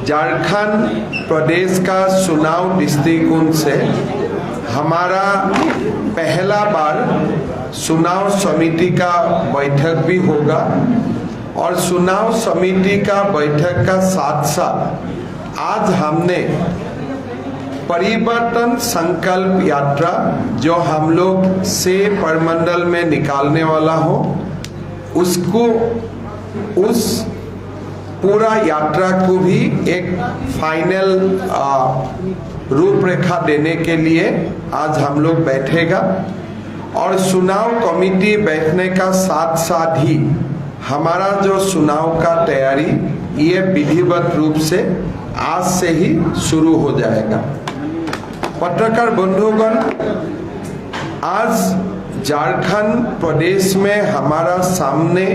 झारखंड प्रदेश का चुनाव दृष्टिकोण से हमारा पहला बार चुनाव समिति का बैठक भी होगा और चुनाव समिति का बैठक का साथ साथ आज हमने परिवर्तन संकल्प यात्रा जो हम लोग से परमंडल में निकालने वाला हो उसको उस पूरा यात्रा को भी एक फाइनल रूपरेखा देने के लिए आज हम लोग बैठेगा और चुनाव कमेटी बैठने का साथ साथ ही हमारा जो चुनाव का तैयारी ये विधिवत रूप से आज से ही शुरू हो जाएगा। पत्रकार बंधुगण, आज झारखंड प्रदेश में हमारा सामने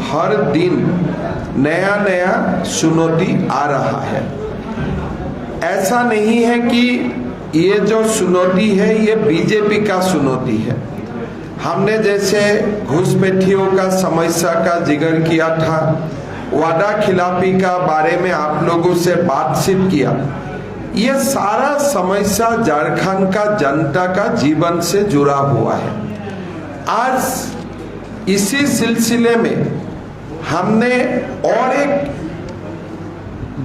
हर दिन नया नया चुनौती आ रहा है। ऐसा नहीं है कि ये जो चुनौती है ये बीजेपी का चुनौती है। हमने जैसे घुसपैठियों का समस्या का जिक्र किया था, वादा खिलाफी का बारे में आप लोगों से बातचीत किया, ये सारा समस्या झारखंड का जनता का जीवन से जुड़ा हुआ है। आज इसी सिलसिले में हमने और एक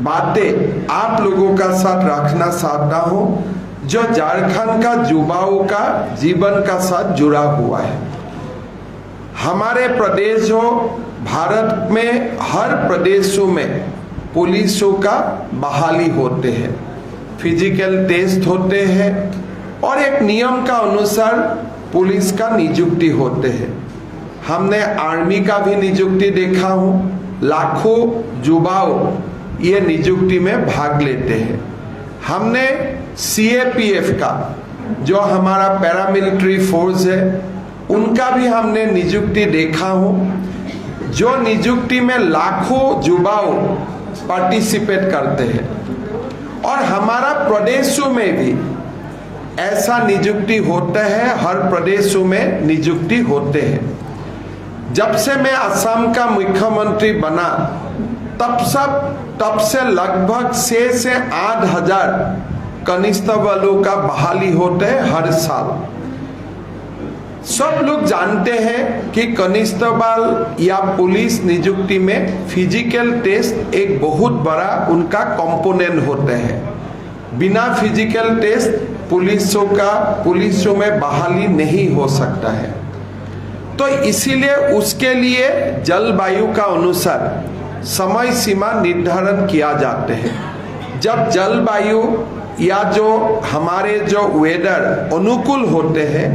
बातें आप लोगों का साथ रखना चाहता हूं जो झारखंड का युवाओं का जीवन का साथ जुड़ा हुआ है। हमारे प्रदेश हो भारत में हर प्रदेशों में पुलिसों का बहाली होते हैं, फिजिकल टेस्ट होते हैं और एक नियम का अनुसार पुलिस का नियुक्ति होते हैं। हमने आर्मी का भी नियुक्ति देखा हूँ, लाखों युवाओं ये नियुक्ति में भाग लेते हैं। हमने सीएपीएफ का जो हमारा पैरामिलिट्री फोर्स है उनका भी हमने नियुक्ति देखा हूँ, जो नियुक्ति में लाखों युवाओं पार्टिसिपेट करते हैं और हमारा प्रदेशों में भी ऐसा नियुक्ति होता है, हर प्रदेशों में नियुक्ति होते हैं। जब से मैं असम का मुख्यमंत्री बना तब से लगभग 6 से 8 हजार कांस्टेबलों का बहाली होते है हर साल। सब लोग जानते हैं कि कांस्टेबल या पुलिस नियुक्ति में फिजिकल टेस्ट एक बहुत बड़ा उनका कंपोनेंट होता है। बिना फिजिकल टेस्ट पुलिसों में बहाली नहीं हो सकता है। तो इसीलिए उसके लिए जलवायु का अनुसार समय सीमा निर्धारण किया जाते हैं। जब जलवायु या जो हमारे जो वेदर अनुकूल होते हैं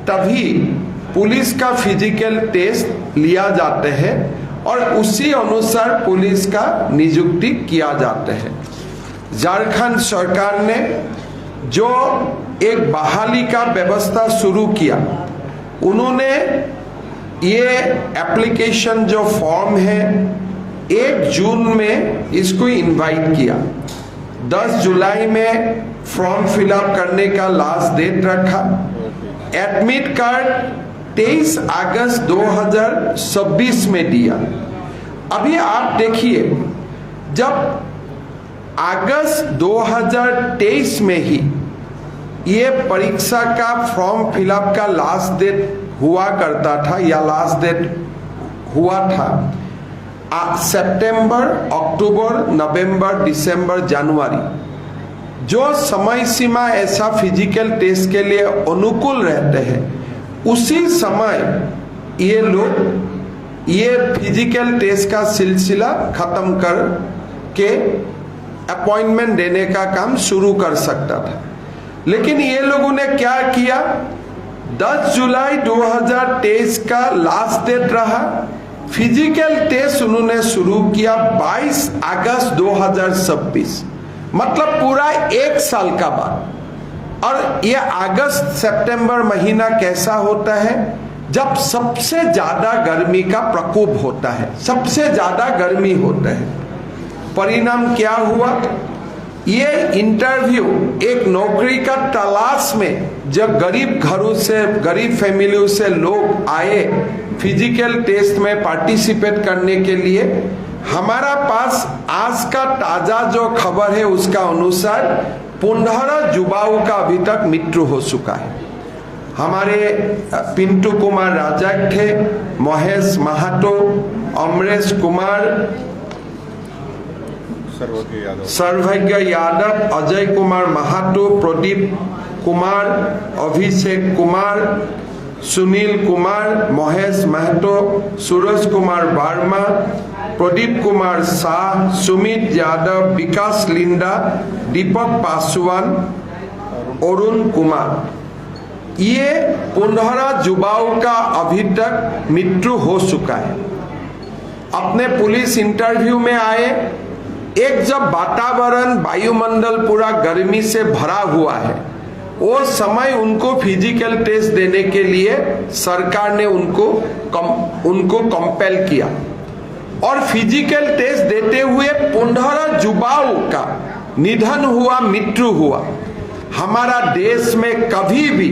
तभी पुलिस का फिजिकल टेस्ट लिया जाते हैं और उसी अनुसार पुलिस का नियुक्ति किया जाता है। झारखंड सरकार ने जो एक बहाली का व्यवस्था शुरू किया, उन्होंने ये एप्लीकेशन जो फॉर्म है 1 जून में इसको इनवाइट किया। 10 जुलाई में फॉर्म फिलअप करने का लास्ट डेट रखा। एडमिट कार्ड 23 अगस्त 2026 में दिया। अभी आप देखिए, जब अगस्त 2023 में ही ये परीक्षा का फॉर्म फिलअप का लास्ट डेट हुआ करता था या लास्ट डेट हुआ था, सितंबर, अक्टूबर, नवंबर, दिसंबर, जनवरी जो समय सीमा ऐसा फिजिकल टेस्ट के लिए अनुकूल रहते हैं, उसी समय ये लोग ये फिजिकल टेस्ट का सिलसिला खत्म कर के अपॉइंटमेंट देने का काम शुरू कर सकता था। लेकिन ये लोगों ने क्या किया, 10 जुलाई 2023 का लास्ट डेट रहा, फिजिकल टेस्ट उन्होंने शुरू किया 22 अगस्त 2026, मतलब पूरा 1 साल का बाद। और ये अगस्त सितंबर महीना कैसा होता है, जब सबसे ज्यादा गर्मी का प्रकोप होता है, सबसे ज्यादा गर्मी होता है। परिणाम क्या हुआ, ये इंटरव्यू एक नौकरी का तलाश में जब गरीब घरों से, गरीब फैमिलियों से लोग आए फिजिकल टेस्ट में पार्टिसिपेट करने के लिए, हमारा पास आज का ताजा जो खबर है उसका अनुसार 15 युवाओं का अभी तक मृत्यु हो चुका है। हमारे पिंटू कुमार राजा थे, महेश महातो, अमरेश कुमार, सर्वज्ञ यादव, अजय कुमार महातो, प्रदीप कुमार, अभिषेक कुमार, सुनील कुमार, महेश महतो, सूरज कुमार वर्मा, प्रदीप कुमार शाह, सुमित यादव, विकास लिंडा, दीपक पासवान, अरुण कुमार, ये 15 युवाओं का अभी तक मृत्यु हो चुका है। अपने पुलिस इंटरव्यू में आए, एक जब वातावरण वायुमंडल पूरा गर्मी से भरा हुआ है, वो समय उनको फिजिकल टेस्ट देने के लिए सरकार ने उनको कंपेल किया और फिजिकल टेस्ट देते हुए 15 युवाओं का निधन हुआ, मृत्यु हुआ। हमारा देश में कभी भी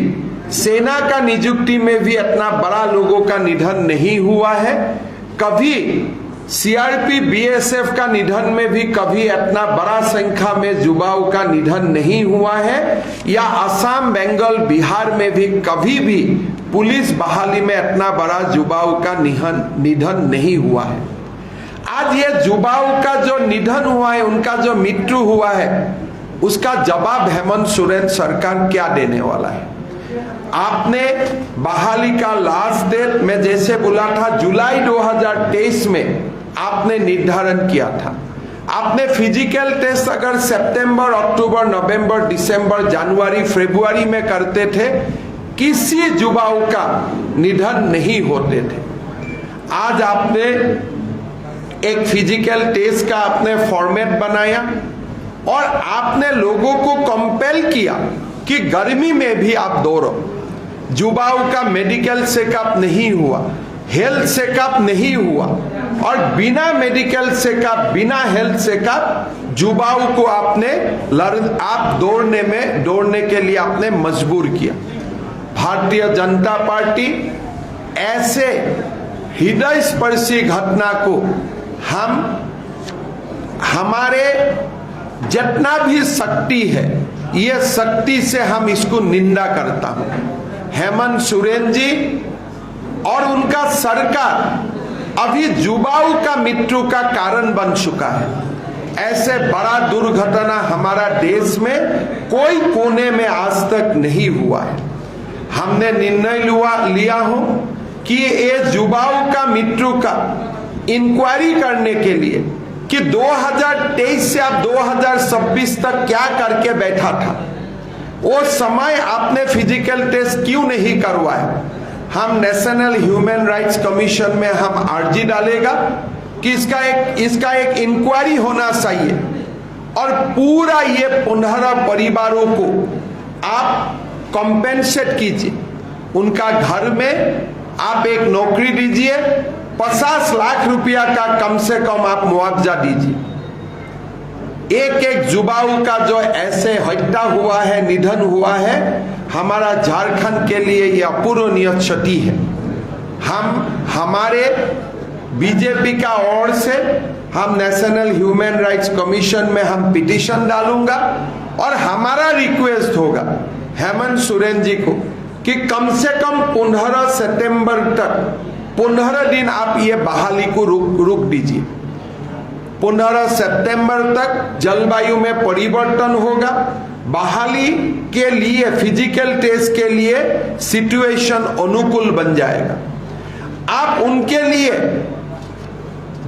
सेना का नियुक्ति में भी इतना बड़ा लोगों का निधन नहीं हुआ है, कभी सीआरपी बीएसएफ का निधन में भी कभी इतना बड़ा संख्या में युवाओं का निधन नहीं हुआ है, या असम, बंगाल, बिहार में भी कभी भी पुलिस बहाली में इतना बड़ा युवाओं का निधन नहीं हुआ है। आज ये युवाओं का जो निधन हुआ है, उनका जो मृत्यु हुआ है, उसका जवाब हेमंत सोरेन सरकार क्या देने वाला है? आपने बहाली का लास्ट डेट में जैसे बोला था जुलाई 2023 में आपने निर्धारण किया था। आपने फिजिकल टेस्ट अगर सितंबर, अक्टूबर, नवंबर, दिसंबर, जनवरी, फरवरी में करते थे, किसी युवाओं का निधन नहीं होते थे। आज आपने एक फिजिकल टेस्ट का आपने फॉर्मेट बनाया और आपने लोगों को कंपेल किया कि गर्मी में भी आप दौड़ो। युवाओं का मेडिकल चेकअप नहीं हुआ, हेल्थ चेकअप नहीं हुआ, और बिना मेडिकल चेकअप, बिना हेल्थ चेकअप युवाओं को आप दौड़ने के लिए आपने मजबूर किया। भारतीय जनता पार्टी ऐसे हृदय स्पर्शी घटना को हमारे जितना भी शक्ति है, ये शक्ति से हम इसको निंदा करता हूं। हेमंत सोरेन जी और उनका सरकार अभी युवाओं का मृत्यु का कारण बन चुका है। ऐसे बड़ा दुर्घटना हमारा देश में कोई कोने में आज तक नहीं हुआ है। हमने निर्णय लिया हो कि ये युवाओं का मृत्यु का इंक्वायरी करने के लिए कि 2023 से अब 2026 तक क्या करके बैठा था, वो समय आपने फिजिकल टेस्ट क्यों नहीं करवाया? हम नेशनल ह्यूमन राइट्स कमीशन में हम अर्जी डालेगा कि इसका एक इंक्वायरी होना चाहिए और पूरा ये 15 परिवारों को आप कॉम्पेंसेट कीजिए। उनका घर में आप एक नौकरी दीजिए, 50 लाख रुपया का कम से कम आप मुआवजा दीजिए। एक युवाओं का जो ऐसे हत्या हुआ है, निधन हुआ है, हमारा झारखंड के लिए यह अपूरणीय क्षति है। हमारे बीजेपी का ओर से हम नेशनल ह्यूमन राइट्स कमीशन में हम पिटीशन डालूंगा और हमारा रिक्वेस्ट होगा हेमंत सोरेन जी को कि कम से कम 15 सितंबर तक 15 दिन आप ये बहाली को रुक दीजिए। 15 सितंबर तक जलवायु में परिवर्तन होगा, बहाली के लिए फिजिकल टेस्ट के लिए सिचुएशन अनुकूल बन जाएगा। आप उनके लिए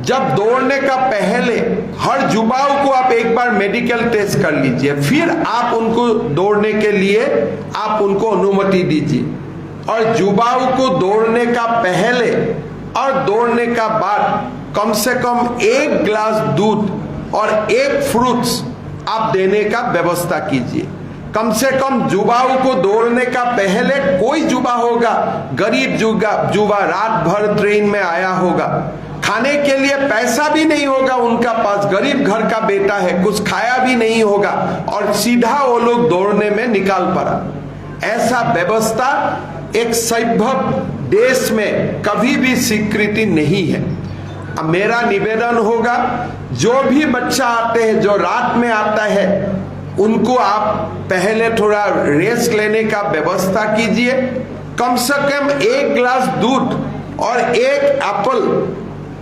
जब दौड़ने का पहले हर युवाओं को आप एक बार मेडिकल टेस्ट कर लीजिए, फिर आप उनको दौड़ने के लिए आप उनको अनुमति दीजिए। और युवाओं को दौड़ने का पहले और दौड़ने का बाद कम से कम 1 गिलास दूध और 1 फ्रूट्स आप देने का व्यवस्था कीजिए। कम से कम युवाओं को दौड़ने का पहले, कोई युवा होगा गरीब युवा रात भर ट्रेन में आया होगा, खाने के लिए पैसा भी नहीं होगा उनका पास, गरीब घर का बेटा है, कुछ खाया भी नहीं होगा और सीधा वो लोग दौड़ने में निकाल पड़ा। ऐसा व्यवस्था एक सभ्य देश में कभी भी स्वीकृति नहीं है। मेरा निवेदन होगा, जो भी बच्चा आते हैं, जो रात में आता है, उनको आप पहले थोड़ा रेस्ट लेने का व्यवस्था कीजिए। कम से कम 1 गिलास दूध और 1 एप्पल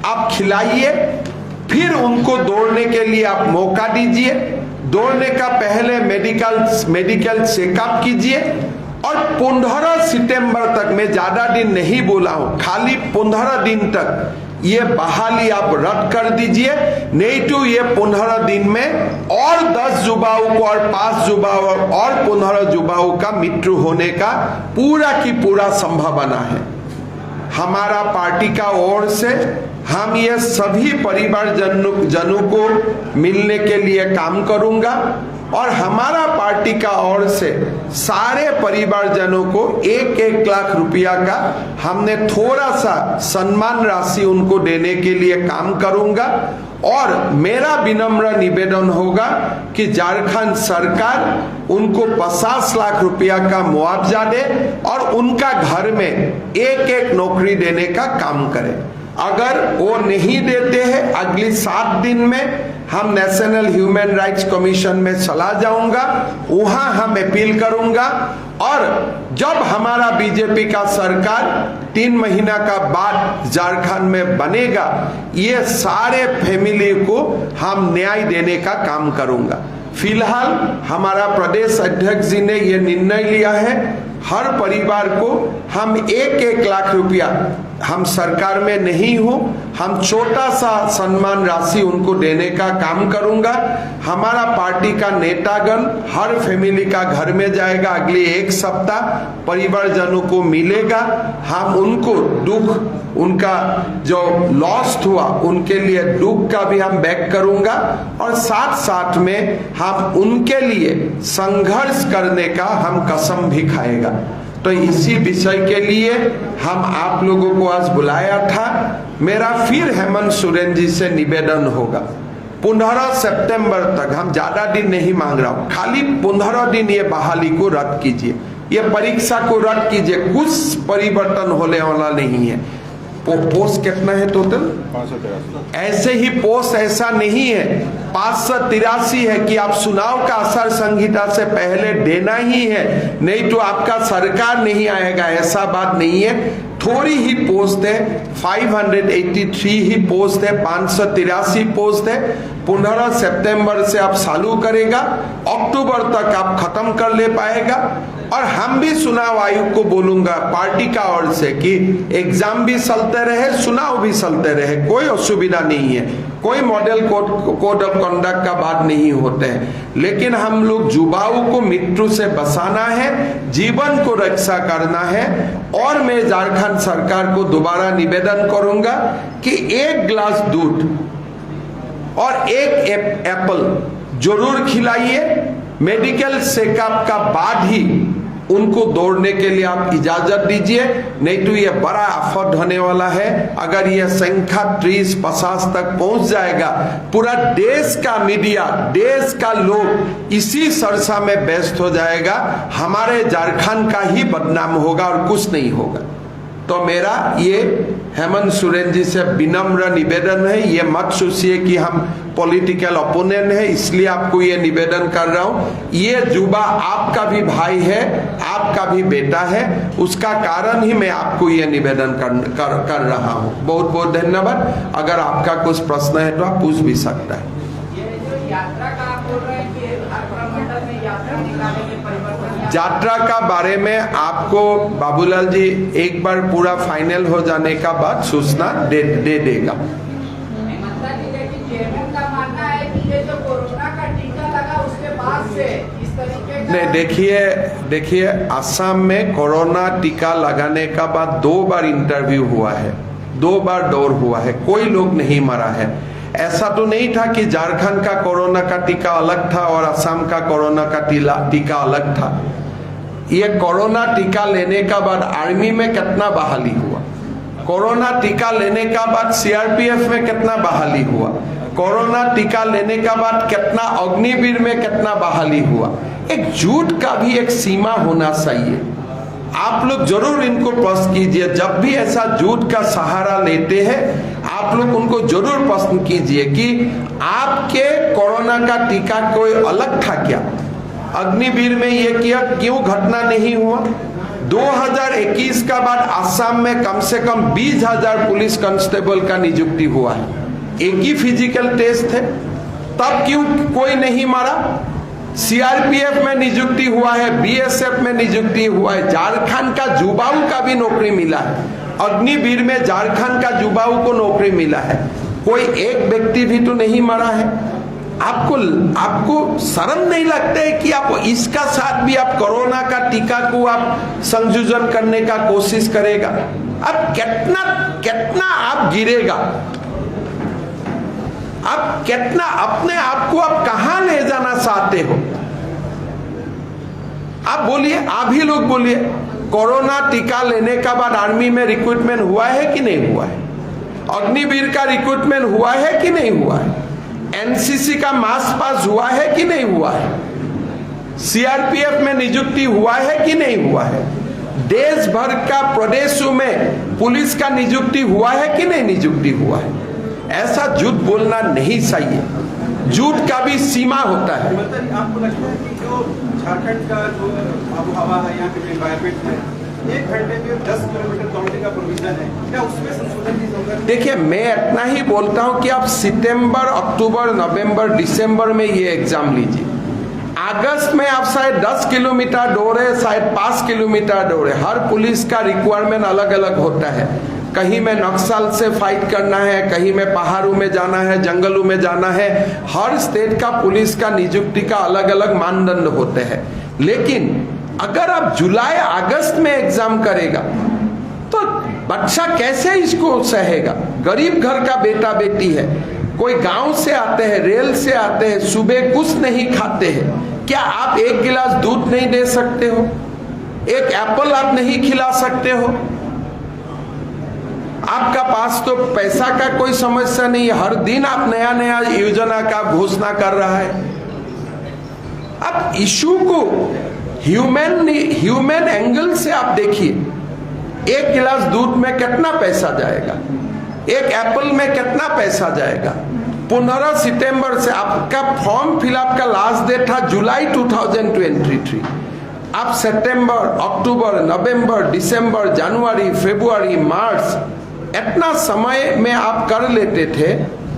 आप खिलाइए, फिर उनको दौड़ने के लिए आप मौका दीजिए। दौड़ने का पहले मेडिकल चेकअप कीजिए और 15 सितंबर तक, मैं ज्यादा दिन नहीं बोला हूं, खाली 15 दिन तक ये बहाली आप रद्द कर दीजिए। नहीं तो ये 15 दिन में और 10 युवाओं को और 5 युवाओं और 15 युवाओं का मृत्यु होने का पूरा की पूरा संभावना है। हमारा पार्टी का ओर से हम ये सभी परिवारजनों को मिलने के लिए काम करूंगा और हमारा पार्टी का ओर से सारे परिवारजनों को 1-1 लाख रुपया का हमने थोड़ा सा सम्मान राशि उनको देने के लिए काम करूंगा। और मेरा विनम्र निवेदन होगा कि झारखंड सरकार उनको 50 लाख रुपया का मुआवजा दे और उनका घर में 1-1 नौकरी देने का काम करे। अगर वो नहीं देते हैं, अगली 7 दिन में हम नेशनल ह्यूमन राइट्स कमीशन में चला जाऊंगा, वहां हम अपील करूंगा और जब हमारा बीजेपी का सरकार 3 महीना का बाद झारखंड में बनेगा, ये सारे फैमिली को हम न्याय देने का काम करूंगा। फिलहाल हमारा प्रदेश अध्यक्ष जी ने ये निर्णय लिया है, हर परिवार को हम 1-1 लाख रुपया, हम सरकार में नहीं हो, हम छोटा सा सम्मान राशि उनको देने का काम करूंगा। हमारा पार्टी का नेतागण हर फैमिली का घर में जाएगा, अगले 1 सप्ताह परिवारजनों को मिलेगा, हम उनको दुख, उनका जो लॉस्ट हुआ उनके लिए दुख का भी हम बैक करूंगा और साथ साथ में हम उनके लिए संघर्ष करने का हम कसम भी खाएगा। तो इसी विषय के लिए हम आप लोगों को आज बुलाया था। मेरा फिर हेमंत सोरेन जी से निवेदन होगा, 15 सितंबर तक, हम ज्यादा दिन नहीं मांग रहा हूं, खाली 15 दिन ये बहाली को रद्द कीजिए, ये परीक्षा को रद्द कीजिए, कुछ परिवर्तन होने वाला नहीं है। पोस्ट कितना है टोटल? 583। ऐसे ही पोस्ट ऐसा नहीं है, 583 है कि आप चुनाव का आचार संहिता से पहले देना ही है, नहीं तो आपका सरकार नहीं आएगा, ऐसा बात नहीं है। थोड़ी ही पोस्ट है, 583 ही पोस्ट है, 583 पोस्ट है। 15 सितंबर से आप चालू करेगा, अक्टूबर तक आप खत्म कर ले पाएगा। और हम भी चुनाव आयोग को बोलूंगा पार्टी का ओर से कि एग्जाम भी चलते रहे, चुनाव भी चलते रहे, कोई असुविधा नहीं है, कोई मॉडल कोड ऑफ कंडक्ट का बात नहीं होते हैं, लेकिन हम लोग युवाओं को मृत्यु से बचाना है, जीवन को रक्षा करना है। और मैं झारखंड सरकार को दोबारा निवेदन करूंगा कि 1 गिलास दूध और 1 एप्पल जरूर खिलाइए, मेडिकल चेकअप का बाद ही उनको दौड़ने के लिए आप इजाजत दीजिए, नहीं तो ये बड़ा आफत होने वाला है। अगर ये संख्या 30-50 तक पहुंच जाएगा, पूरा देश का मीडिया, देश का लोग इसी चर्चा में व्यस्त हो जाएगा, हमारे झारखंड का ही बदनाम होगा और कुछ नहीं होगा। तो मेरा ये हेमंत सोरेन जी से विनम्र निवेदन है, ये मत सोचिए कि हम पॉलिटिकल ओपोनेंट है इसलिए आपको ये निवेदन कर रहा हूं। ये युवा आपका भी भाई है, आपका भी बेटा है, उसका कारण ही मैं आपको ये निवेदन कर रहा हूं। बहुत बहुत धन्यवाद। अगर आपका कुछ प्रश्न है तो आप पूछ भी सकता है। यात्रा का बारे में आपको बाबूलाल जी एक बार पूरा फाइनल हो जाने का बाद सूचना दे देगा। नहीं, देखिए असम में कोरोना टीका लगाने का बाद 2 बार इंटरव्यू हुआ है, 2 बार दौर हुआ है, कोई लोग नहीं मरा है। ऐसा तो नहीं था कि झारखंड का कोरोना का टीका अलग था और असम का कोरोना का टीका अलग था। ये कोरोना टीका लेने का बाद आर्मी में कितना बहाली हुआ, कोरोना टीका लेने का बाद सीआरपीएफ में कितना बहाली हुआ, कोरोना टीका लेने का बाद कितना अग्निवीर में कितना बहाली हुआ। एक झूठ का भी एक सीमा होना चाहिए। आप लोग जरूर इनको प्रश्न कीजिए, जब भी ऐसा झूठ का सहारा लेते हैं आप आप लोग उनको जरूर प्रश्न कीजिए कि आपके कोरोना का टीका कोई अलग था क्या? अग्निवीर में ये किया क्यों घटना नहीं हुआ? 2021 का बाद आसाम में कम से कम 20,000 पुलिस कांस्टेबल का नियुक्ति हुआ है, एक ही फिजिकल टेस्ट है, तब क्यों कोई नहीं मारा? सीआरपीएफ में नियुक्ति हुआ है, बीएसएफ में नियुक्ति हुआ है, झारखंड का जुबाऊ का भी नौकरी मिला है, अग्निवीर में झारखंड का जुबाऊ को नौकरी मिला है, कोई एक व्यक्ति भी तो नहीं मरा है। आपको शर्म नहीं लगता है कि आप इसका साथ भी आप कोरोना का टीका को आप संयोजन करने का कोशिश करेगा? अब कितना आप गिरेगा, आप कितना अपने आप को आप कहां ले जाना चाहते हो? आप बोलिए, आप ही लोग बोलिए, कोरोना टीका लेने का बाद आर्मी में रिक्रूटमेंट हुआ है कि नहीं हुआ है? अग्निवीर का रिक्रूटमेंट हुआ है कि नहीं हुआ है? एनसीसी का मास पास हुआ है कि नहीं हुआ है? सीआरपीएफ में नियुक्ति हुआ है कि नहीं हुआ है? देश भर का प्रदेशों में पुलिस का नियुक्ति हुआ है कि नहीं नियुक्ति हुआ है? ऐसा झूठ बोलना नहीं चाहिए, झूठ का भी सीमा होता है। आपको लगता है कि जो झारखंड का जो आबोहवा है, यहाँ के एनवायरमेंट है, 1 घंटे में 10 किलोमीटर दौड़ने का प्रोविजन है, क्या उसमें संशोधन की जरूरत है? देखिए, मैं इतना ही बोलता हूं कि आप सितंबर, अक्टूबर, नवंबर, दिसंबर में ये एग्जाम लीजिए। अगस्त में आप शायद 10 किलोमीटर दौड़े, शायद 5 किलोमीटर दौड़े। हर पुलिस का रिक्वायरमेंट अलग अलग होता है, कहीं में नक्सल से फाइट करना है, कहीं में पहाड़ों में जाना है, जंगलों में जाना है। हर स्टेट का पुलिस का नियुक्ति का अलग अलग मानदंड होते हैं। लेकिन अगर आप जुलाई अगस्त में एग्जाम करेगा तो बच्चा कैसे इसको सहेगा? गरीब घर का बेटा बेटी है, कोई गांव से आते हैं, रेल से आते हैं, सुबह कुछ नहीं खाते हैं, क्या आप एक गिलास दूध नहीं दे सकते हो? एक एप्पल आप नहीं खिला सकते हो? आपका पास तो पैसा का कोई समस्या नहीं है, हर दिन आप नया नया योजना का घोषणा कर रहा है। अब इशू को ह्यूमन एंगल से आप देखिए, एक गिलास दूध में कितना पैसा जाएगा, एक एप्पल में कितना पैसा जाएगा। 15 सितंबर से आपका फॉर्म फिलअप का लास्ट डेट था जुलाई 2023। आप सितंबर, अक्टूबर, नवंबर, दिसंबर, जनवरी, फरवरी, मार्च, इतना समय में आप कर लेते थे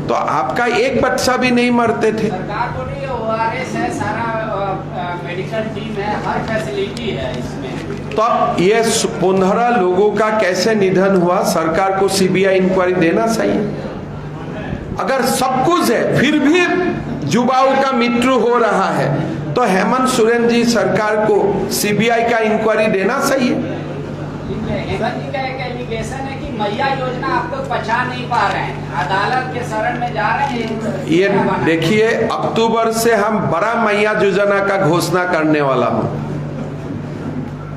तो आपका एक बच्चा भी नहीं मरते थे। सरकार को नहीं, ओआरएस है, सारा मेडिकल टीम है, हर फैसिलिटी है इसमें। तो ये 15 लोगों का कैसे निधन हुआ, सरकार को सीबीआई इंक्वायरी देना चाहिए। अगर सब कुछ है फिर भी युवाओं का मृत्यु हो रहा है तो हेमंत सोरेन जी सरकार को सीबीआई का इंक्वायरी देना चाहिए। हेमंत जी का एक एलिगेशन है कि मैया योजना आप लोग पचा नहीं पा रहे हैं, अदालत के शरण में जा रहे हैं। ये देखिए, अक्टूबर से हम बड़ा मैया योजना का घोषणा करने वाला हूं,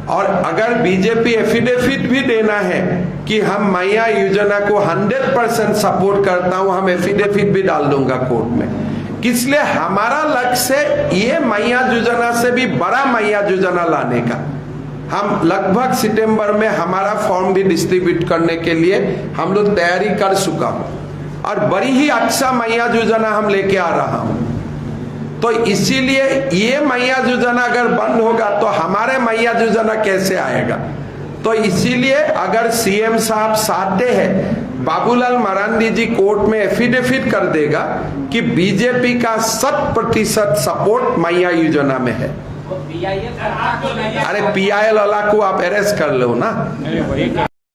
और अगर बीजेपी एफिडेविट भी देना है कि हम मैया योजना को 100% सपोर्ट करता हूं, हम एफिडेविट भी डाल दूंगा कोर्ट में। इसलिए हमारा लक्ष्य ये मैया योजना से भी बड़ा मैया योजना लाने का। हम लगभग सितंबर में हमारा फॉर्म भी डिस्ट्रीब्यूट करने के लिए हम लोग तैयारी कर चुका हूं, और बड़ी ही अच्छा मैया योजना हम लेके आ रहा हूं। तो इसीलिए ये मैया योजना अगर बंद होगा तो हमारे मैया योजना कैसे आएगा? तो इसीलिए अगर सीएम साहब चाहते हैं, बाबूलाल मरांडी जी कोर्ट में एफिडेविट कर देगा कि बीजेपी का 100% सपोर्ट मैया योजना में है। PIL अरे PIL वाला को आप अरेस्ट कर लो ना।